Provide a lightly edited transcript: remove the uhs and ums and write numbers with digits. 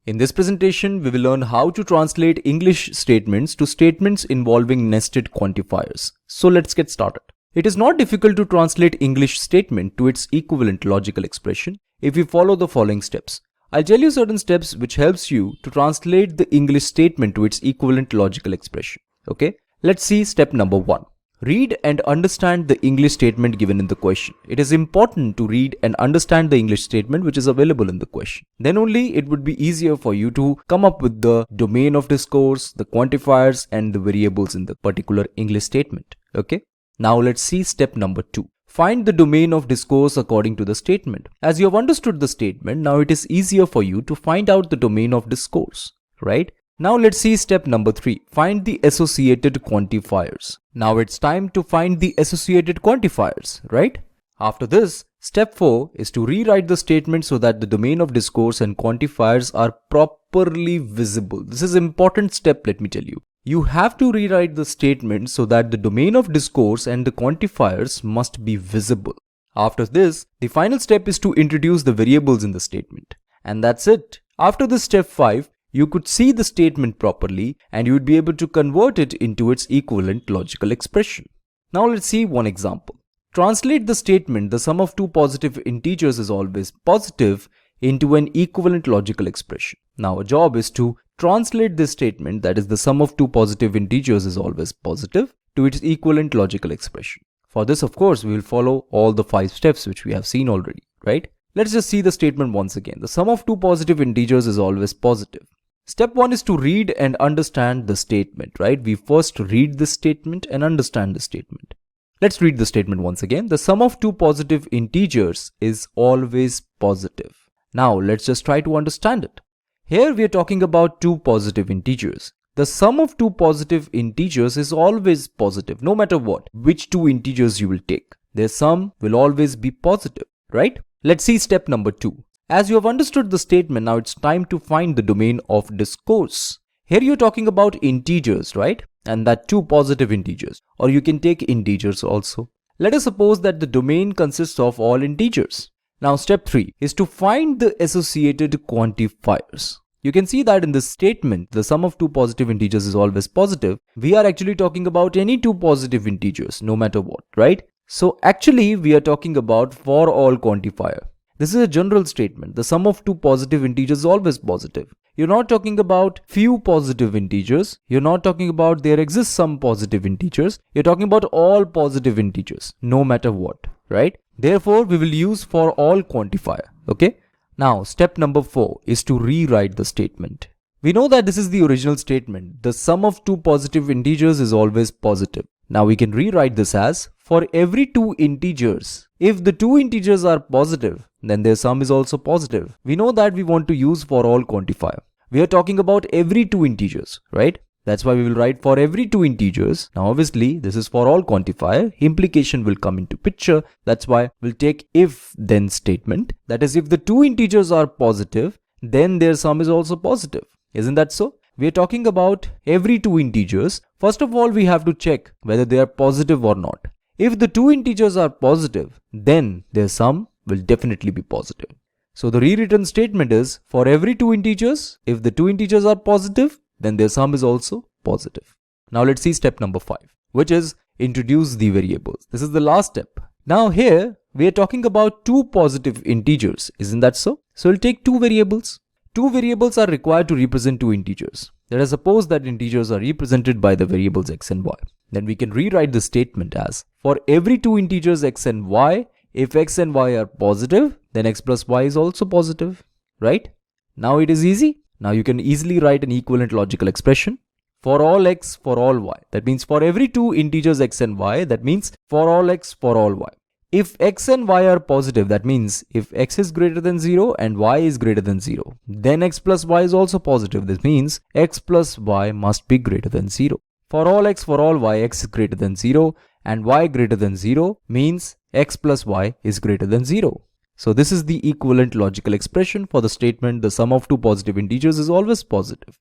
In this presentation, we will learn how to translate English statements to statements involving nested quantifiers. So let's get started. It is not difficult to translate English statement to its equivalent logical expression if you follow the following steps. I'll tell you certain steps which helps you to translate the English statement to its equivalent logical expression. Okay, let's see step number 1. Read and understand the English statement given in the question. It is important to read and understand the English statement which is available in the question. Then only it would be easier for you to come up with the domain of discourse, the quantifiers and the variables in the particular English statement. Okay. Now let's see step number 2. Find the domain of discourse according to the statement. As you have understood the statement, now it is easier for you to find out the domain of discourse, right? Now let's see step number 3. Find the associated quantifiers. Now it's time to find the associated quantifiers, right? After this, step 4 is to rewrite the statement so that the domain of discourse and quantifiers are properly visible. This is an important step, let me tell you. You have to rewrite the statement so that the domain of discourse and the quantifiers must be visible. After this, the final step is to introduce the variables in the statement. And that's it. After this step 5, you could see the statement properly and you would be able to convert it into its equivalent logical expression. Now let's see one example. Translate the statement "the sum of two positive integers is always positive" into an equivalent logical expression. Now our job is to translate this statement, that is the sum of two positive integers is always positive, to its equivalent logical expression. For this, of course, we will follow all the 5 steps which we have seen already, right? Let's just see the statement once again. The sum of two positive integers is always positive. Step 1 is to read and understand the statement, right? We first read the statement and understand the statement. Let's read the statement once again. The sum of two positive integers is always positive. Now let's just try to understand it. Here we are talking about two positive integers. The sum of two positive integers is always positive, no matter what, which two integers you will take. Their sum will always be positive, right? Let's see step number 2. As you have understood the statement, now it's time to find the domain of discourse. Here you're talking about integers, right? And that two positive integers, or you can take integers also. Let us suppose that the domain consists of all integers. Now step 3 is to find the associated quantifiers. You can see that in this statement, the sum of two positive integers is always positive. We are actually talking about any two positive integers, no matter what, right? So actually we are talking about for all quantifier. This is a general statement. The sum of two positive integers is always positive. You're not talking about few positive integers. You're not talking about there exists some positive integers. You're talking about all positive integers, no matter what, right? Therefore, we will use for all quantifier, okay? Now, step number 4 is to rewrite the statement. We know that this is the original statement. The sum of two positive integers is always positive. Now we can rewrite this as, for every two integers, if the two integers are positive, then their sum is also positive. We know that we want to use for all quantifier. We are talking about every two integers, right? That's why we will write for every two integers. Now obviously this is for all quantifier. Implication will come into picture. That's why we'll take if then statement. That is, if the two integers are positive, then their sum is also positive. Isn't that so? We are talking about every two integers. First of all, we have to check whether they are positive or not. If the two integers are positive, then their sum will definitely be positive. So the rewritten statement is, for every two integers, if the two integers are positive, then their sum is also positive. Now let's see step number 5, which is introduce the variables. This is the last step. Now here we are talking about two positive integers. Isn't that so? So we'll take two variables. Two variables are required to represent two integers. Let us suppose that integers are represented by the variables x and y. Then we can rewrite the statement as, for every two integers x and y, if x and y are positive, then x plus y is also positive, right? Now it is easy. Now you can easily write an equivalent logical expression. For all x, for all y. That means for every two integers x and y, that means for all x, for all y. If x and y are positive, that means if x is greater than 0 and y is greater than 0, then x plus y is also positive. This means x plus y must be greater than 0. For all x, for all y, x is greater than 0 and y greater than 0 means x plus y is greater than 0. So this is the equivalent logical expression for the statement the sum of two positive integers is always positive.